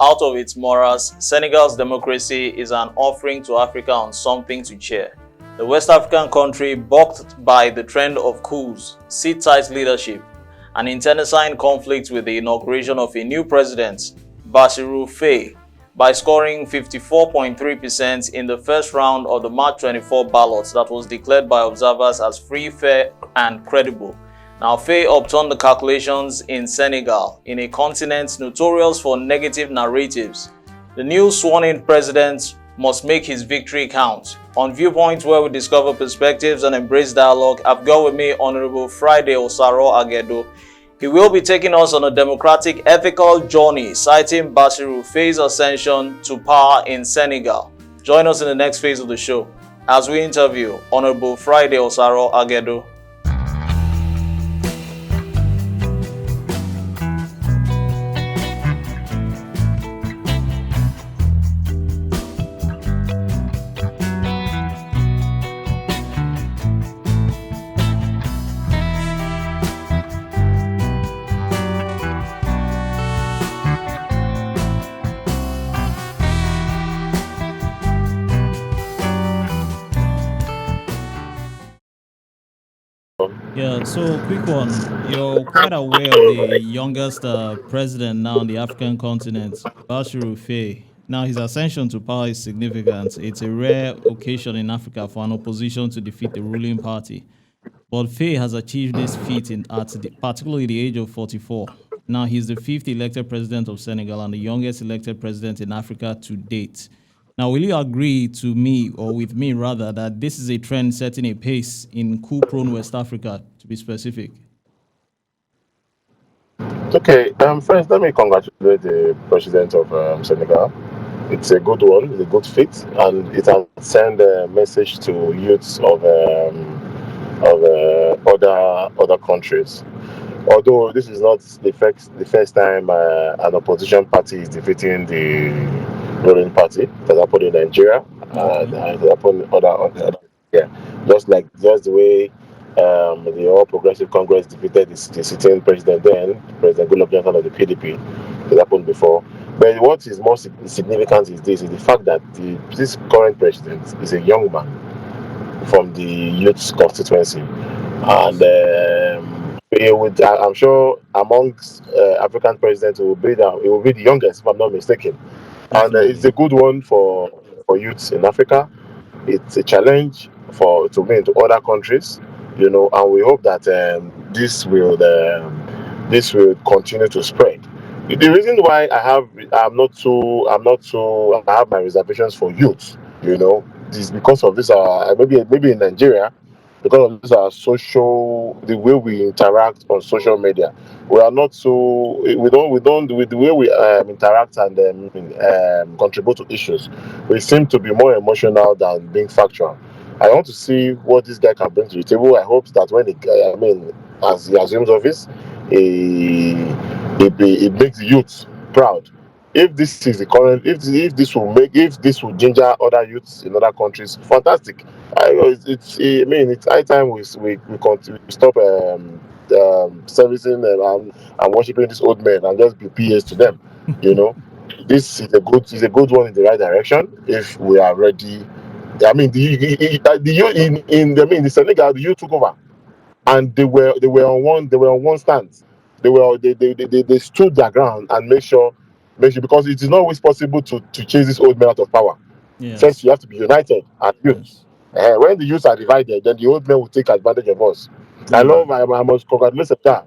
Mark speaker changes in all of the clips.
Speaker 1: Out of its morass, Senegal's democracy is an offering to Africa on something to cheer. The West African country, balked by the trend of coups, sit-tight leadership, and internecine conflict with the inauguration of a new president, Bassirou Faye, by scoring 54.3% in the first round of the March 24 ballot that was declared by observers as free, fair, and credible. Now, Faye upturned the calculations in Senegal, in a continent notorious for negative narratives. The new sworn-in president must make his victory count. On Viewpoint, where we discover perspectives and embrace dialogue, I've got with me Honorable Friday Osaro Aghedo. He will be taking us on a democratic, ethical journey, citing Bassirou Fayes Ascension to power in Senegal. Join us in the next phase of the show as we interview Honorable Friday Osaro Aghedo.
Speaker 2: Yeah, so quick one. You're quite aware of the youngest president now on the African continent, Bassirou Faye. Now, his ascension to power is significant. It's a rare occasion in Africa for an opposition to defeat the ruling party. But Faye has achieved this feat particularly the age of 44. Now, he's the fifth elected president of Senegal and the youngest elected president in Africa to date. Now, will you agree to me, or with me rather, that this is a trend setting a pace in coup-prone West Africa, to be specific?
Speaker 3: Okay, first, let me congratulate the president of Senegal. It's a good one, it's a good fit, and it has sent a message to youths of other countries. Although this is not the first time an opposition party is defeating the ruling party. That happened in Nigeria,
Speaker 2: Okay.
Speaker 3: and it happened in other yeah, just the way the All Progressive Congress defeated the sitting president then, President Goodluck Jonathan of the PDP. It happened before. But what is more significant is the fact that this current president is a young man from the youth constituency, and
Speaker 2: Yes.
Speaker 3: I'm sure amongst African presidents, it will be the youngest, if I'm not mistaken. And it's
Speaker 2: Definitely.
Speaker 3: a good one for youths in Africa. It's a challenge for to me to other countries, and we hope that this will continue to spread. The reason why I have my reservations for youth, is because of this. Maybe in Nigeria, because of this our social the way we interact on social media, we are not so we don't with the way we interact and contribute to issues, we seem to be more emotional than being factual. I want to see what this guy can bring to the table. I hope that when as he assumes office, he makes the youth proud. If this is the current, if this will ginger other youths in other countries, fantastic. It's high time we stop servicing and worshiping these old men and just be PAs to them. You know, this is a good one in the right direction if we are ready. I mean, the youth in the Senegal, the youth took over, and they were on one stance. They stood their ground and make sure, because it is not always possible to chase this old man out of power. First,
Speaker 2: Yes.
Speaker 3: you have to be united as youth.
Speaker 2: Yes.
Speaker 3: When the youths are divided, then the old men will take advantage of us.
Speaker 2: Yeah.
Speaker 3: I must congratulate Septa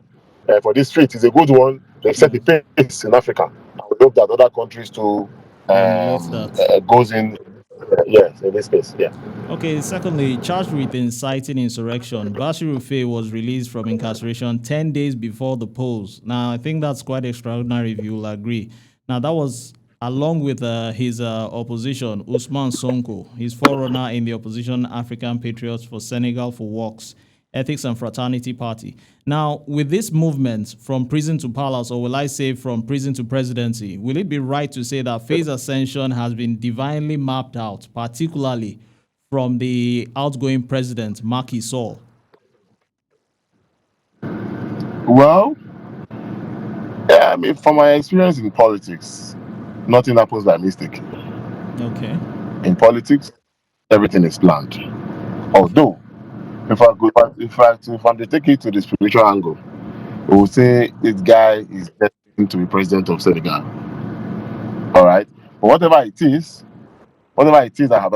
Speaker 3: for this street. It's a good one. They set the
Speaker 2: Yes.
Speaker 3: pace in Africa. And we hope that other countries too
Speaker 2: Emulate that.
Speaker 3: goes in. Yes, in this space. Yeah.
Speaker 2: Okay, secondly, charged with inciting insurrection, Bassirou Faye was released from incarceration 10 days before the polls. Now, I think that's quite extraordinary if you'll agree. Now, that was along with his opposition, Usman Sonko, his forerunner in the opposition African Patriots for Senegal for Works, Ethics and Fraternity Party. Now, with this movement from prison to palace, or will I say from prison to presidency, will it be right to say that Fayes Ascension has been divinely mapped out, particularly from the outgoing president, Macky Sall?
Speaker 3: Well, from my experience in politics, Nothing happens by mistake.
Speaker 2: Okay.
Speaker 3: In politics, everything is planned. Although, if I'm to take it to the spiritual angle, we will say this guy is destined to be president of Senegal. All right, but whatever it is that have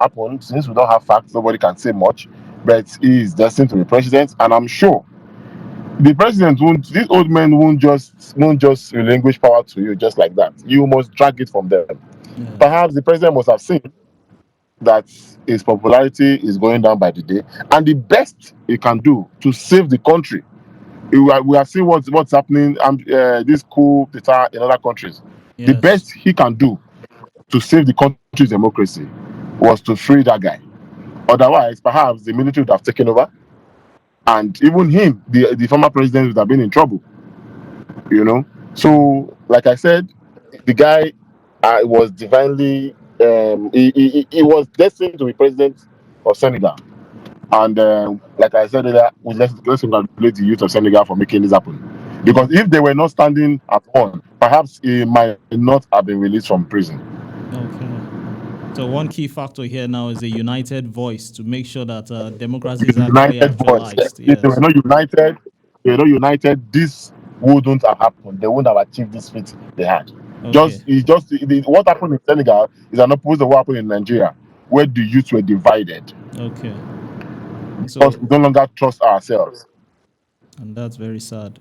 Speaker 3: happened, since we don't have facts, nobody can say much. But he is destined to be president, and I'm sure the president won't. These old men won't just relinquish power to you just like that. You must drag it from them.
Speaker 2: Yes.
Speaker 3: Perhaps the president must have seen that his popularity is going down by the day, and the best he can do to save the country. We have seen what's happening. This coup d'etat in other countries. The
Speaker 2: Yes.
Speaker 3: best he can do to save the country's democracy was to free that guy. Otherwise, perhaps the military would have taken over, and even him, the former president, would have been in trouble. You know. So, like I said, the guy was divinely. He was destined to be president of Senegal. And like I said earlier, let's congratulate the youth of Senegal for making this happen. Because if they were not standing at one, perhaps he might not have been released from prison.
Speaker 2: Okay. So one key factor here now is a united voice to make sure that democracy is actually
Speaker 3: United voice.
Speaker 2: actualized.
Speaker 3: If
Speaker 2: Yes.
Speaker 3: they were not united, this wouldn't have happened. They wouldn't have achieved this feat they had.
Speaker 2: Okay.
Speaker 3: What happened in Senegal is an opposite of what happened in Nigeria, where the youth were divided
Speaker 2: Okay.
Speaker 3: because
Speaker 2: So,
Speaker 3: we no longer trust ourselves.
Speaker 2: and that's very sad.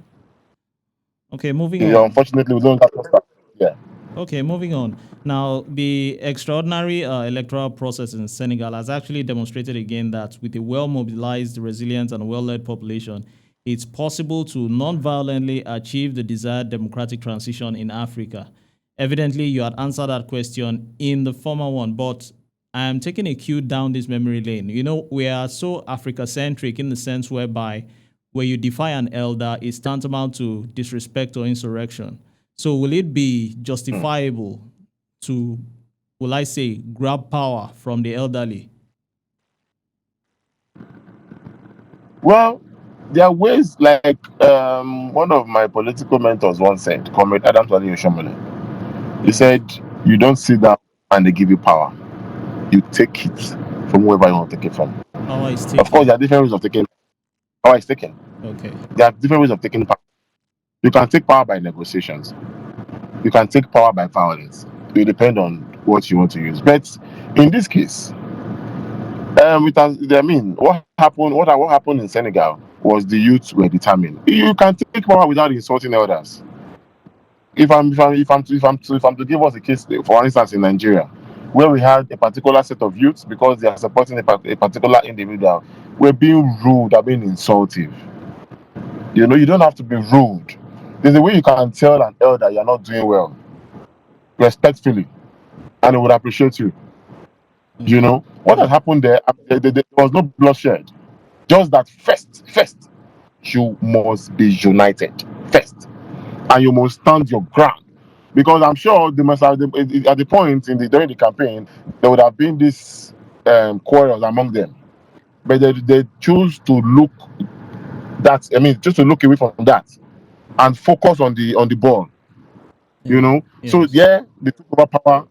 Speaker 2: Okay, moving on.
Speaker 3: Unfortunately, we no longer trust ourselves. Yeah.
Speaker 2: Okay, moving on. Now, the extraordinary electoral process in Senegal has actually demonstrated again that with a well mobilized, resilient, and well led population, it's possible to non violently achieve the desired democratic transition in Africa. Evidently, you had answered that question in the former one, but I'm taking a cue down this memory lane. You know, we are so Africa centric in the sense whereby where you defy an elder is tantamount to disrespect or insurrection. So will it be justifiable to, will I say, grab power from the elderly?
Speaker 3: Well, there are ways like one of my political mentors once said, Comrade Adam Twali Oshomole. He
Speaker 2: Yes.
Speaker 3: said, "You don't sit down and they give you power. You take it from wherever you want to take it from."
Speaker 2: Power is
Speaker 3: Of course,
Speaker 2: taken.
Speaker 3: there are different ways of taking power. Is taken.
Speaker 2: Okay.
Speaker 3: There are different ways of taking power. You can take power by negotiations. You can take power by violence. It depends on what you want to use. But in this case, what happened in Senegal was the youths were determined. You can take power without insulting elders. If I'm to give us a case, for instance, in Nigeria, where we had a particular set of youths because they are supporting a particular individual, we're being rude, are being insultive. You don't have to be rude. There's a way you can tell an elder you're not doing well, respectfully, and they would appreciate you. What had
Speaker 2: Yeah.
Speaker 3: happened there? There was no bloodshed. Just that first, you must be united first, and you must stand your ground. Because I'm sure they must have at the point during the campaign there would have been this quarrels among them, but they choose to look just to look away from that and focus on the ball. So
Speaker 2: Yes.
Speaker 3: yeah, they took over power,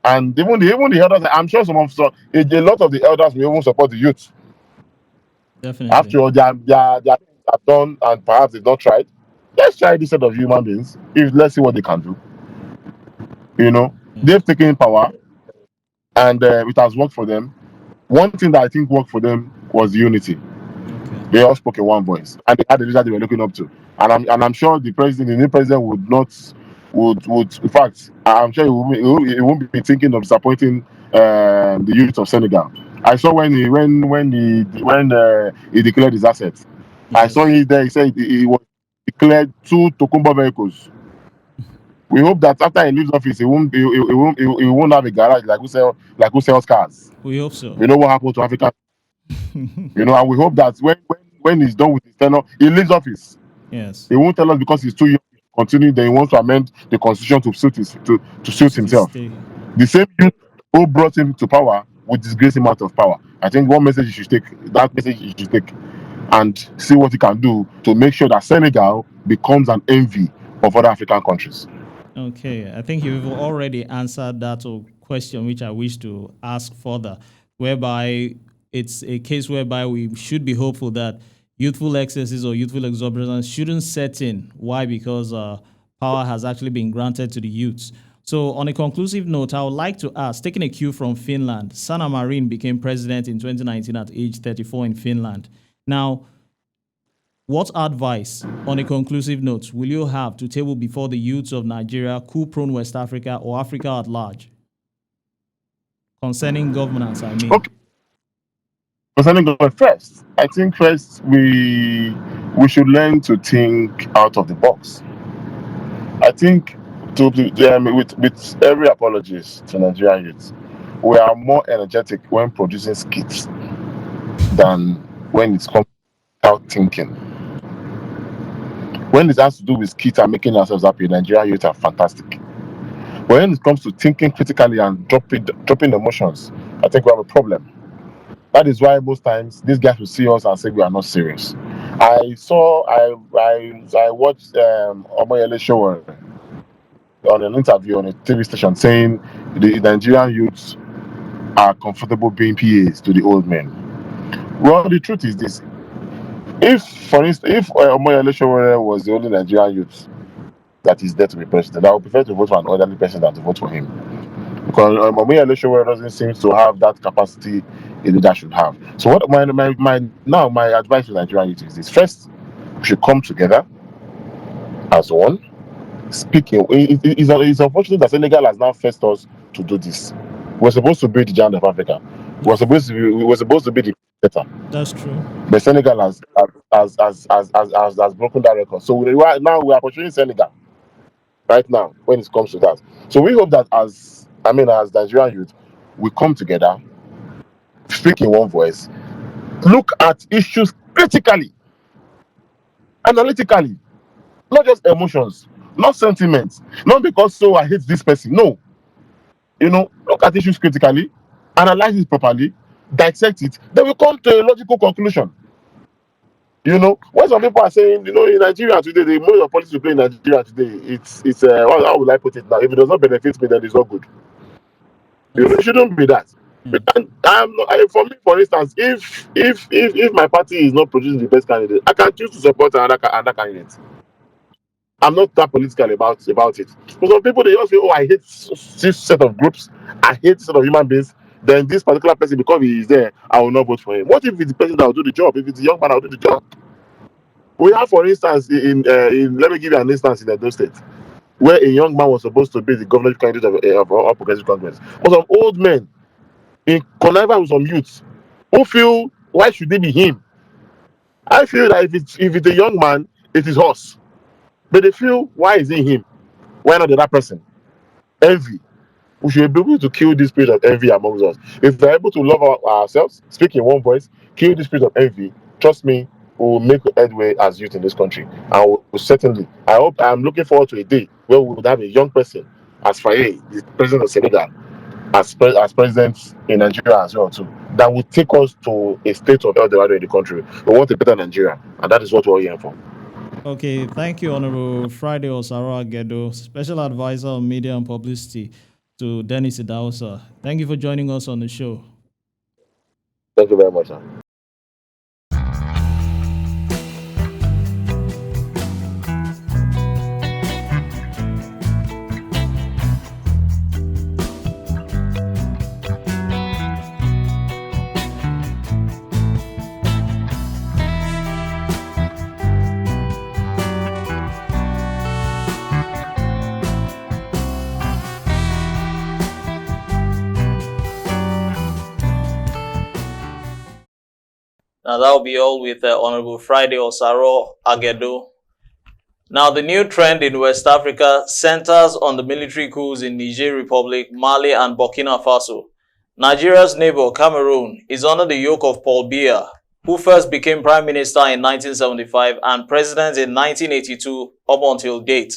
Speaker 3: and even the elders. I'm sure a lot of the elders will even support the youth.
Speaker 2: Definitely.
Speaker 3: After all, their things are done, and perhaps they've not tried. Let's try this set of human beings. Let's see what they can do.
Speaker 2: Yeah.
Speaker 3: They've taken power, and it has worked for them. One thing that I think worked for them was unity.
Speaker 2: Okay.
Speaker 3: They all spoke in one voice, and they had the leader they were looking up to. And I'm sure the new president would in fact, I'm sure he won't be thinking of disappointing the youth of Senegal. I saw when he declared his assets. I saw
Speaker 2: Yes.
Speaker 3: he there. He said he was declared 2 Tokumbo vehicles. We hope that after he leaves office, he won't have a garage like who sells cars.
Speaker 2: We hope so.
Speaker 3: We know what happened to Africa. And we hope that when he's done with his tenure, he leaves office.
Speaker 2: Yes.
Speaker 3: He won't tell us because he's too young to continue. Then he wants to amend the constitution to suit himself.
Speaker 2: Stay.
Speaker 3: The same youth who brought him to power would disgrace him out of power. I think one message you should take, that message you should take, and see what he can do to make sure that Senegal becomes an envy of other African countries.
Speaker 2: Okay, I think you've already answered that question, which I wish to ask further, whereby it's a case whereby we should be hopeful that youthful excesses or youthful exuberance shouldn't set in. Why? Because power has actually been granted to the youths. So, on a conclusive note, I would like to ask, taking a cue from Finland, Sanna Marin became president in 2019 at age 34 in Finland. Now, what advice, on a conclusive note, will you have to table before the youths of Nigeria, coup-prone West Africa, or Africa at large? Concerning governance, I mean.
Speaker 3: Okay, concerning government first, I think first we should learn to think out of the box. I think with every apologies to Nigerian youths, we are more energetic when producing skits than when it comes out thinking. When it has to do with skits and making ourselves happy, Nigerian youth are fantastic. When it comes to thinking critically and dropping emotions, I think we have a problem. That is why most times these guys will see us and say we are not serious. I watched Omoyele show on an interview on a TV station saying the Nigerian youths are comfortable being PAs to the old men. Well, the truth is this: if, for instance, if Omoyele Sowore was the only Nigerian youth that is there to be president, I would prefer to vote for an elderly person than to vote for him. Because Omoyele Sowore doesn't seem to have that capacity a leader should have. So what my advice to Nigerian youth is this: first, we should come together as one. Speaking, it's unfortunate that Senegal has now forced us to do this. We're supposed to be the giant of Africa. We're supposed to be the better.
Speaker 2: That's true.
Speaker 3: But Senegal has broken that record. So now we are pursuing Senegal right now when it comes to that. So we hope that as Nigerian youth, we come together, speak in one voice, look at issues critically, analytically, not just emotions, not sentiments, not because so I hate this person. No, look at issues critically, analyze it properly, dissect it, then we come to a logical conclusion. When some people are saying, in Nigeria today, the mode of policy we play in Nigeria today, it's how will I put it now? If it does not benefit me, then it's not good. It shouldn't be that.
Speaker 2: Mm.
Speaker 3: For me, for instance, if my party is not producing the best candidate, I can choose to support another candidate. I'm not that political about it. But some people they just say, "Oh, I hate this set of groups. I hate this set of human beings." Then this particular person, because he is there, I will not vote for him. What if it's the person that will do the job? If it's a young man, that will do the job. We have, for instance, in let me give you an instance in Edo State, where a young man was supposed to be the governor candidate of All Progressive Congress. But some old men in connivance with some youths who feel, why should it be him? I feel that if it's a young man, it is us. But they feel, why is it him? Why not the other person? Envy. We should be able to kill this spirit of envy amongst us. If we're able to love ourselves, speak in one voice, kill this spirit of envy, trust me, we will make headway as youth in this country. And certainly, I'm looking forward to a day where we would have a young person as Faye, the president of Senegal, as president in Nigeria as well too. That will take us to a state of Eldorado in the country. We want a better Nigeria, and that is what we're here for.
Speaker 2: Okay, thank you, Honorable Friday Osaro Aghedo, Special Advisor on Media and Publicity to Dennis Idahosa. Thank you for joining us on the show.
Speaker 3: Thank you very much, sir.
Speaker 1: Now that will be all with Honorable Friday Osaro Aghedo. Now the new trend in West Africa centers on the military coups in Niger Republic, Mali and Burkina Faso. Nigeria's neighbor Cameroon is under the yoke of Paul Biya, who first became Prime Minister in 1975 and President in 1982 up until date.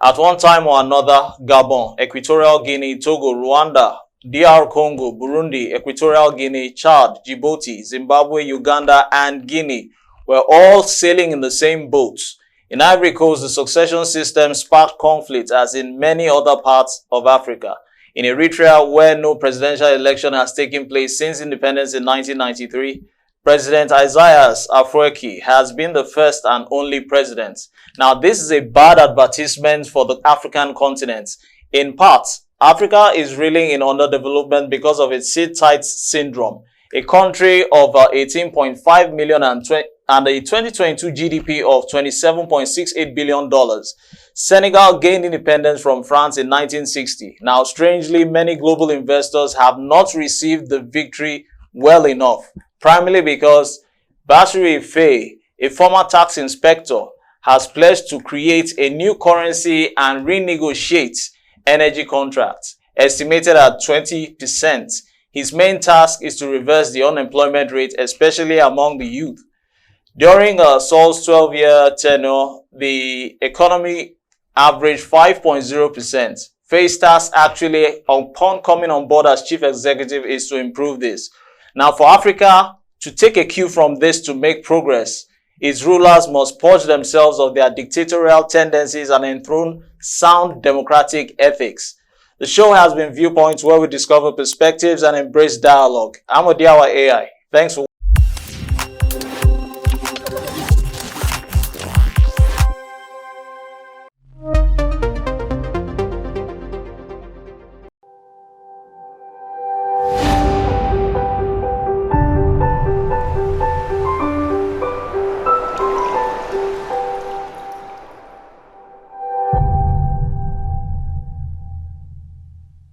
Speaker 1: At one time or another, Gabon, Equatorial Guinea, Togo, Rwanda, DR Congo, Burundi, Equatorial Guinea, Chad, Djibouti, Zimbabwe, Uganda, and Guinea were all sailing in the same boats In Ivory Coast, the succession system sparked conflict as in many other parts of Africa. In Eritrea, where no presidential election has taken place since independence in 1993, President Isaias Afwerki has been the first and only president. Now, this is a bad advertisement for the African continent. In part, Africa is reeling in underdevelopment because of its sit-tight syndrome. A country of 18.5 million and a 2022 GDP of $27.68 billion. Senegal gained independence from France in 1960. Now, strangely, many global investors have not received the victory well enough, primarily because Bassirou Faye, a former tax inspector, has pledged to create a new currency and renegotiate energy contracts, estimated at 20%. His main task is to reverse the unemployment rate, especially among the youth. During Saul's 12-year tenure, the economy averaged 5.0%. Faye's task actually, upon coming on board as chief executive, is to improve this. Now, for Africa to take a cue from this to make progress, its rulers must purge themselves of their dictatorial tendencies and enthrone sound democratic ethics. The show has been Viewpoint, where we discover perspectives and embrace dialogue. I'm Odiawa AI. Thanks for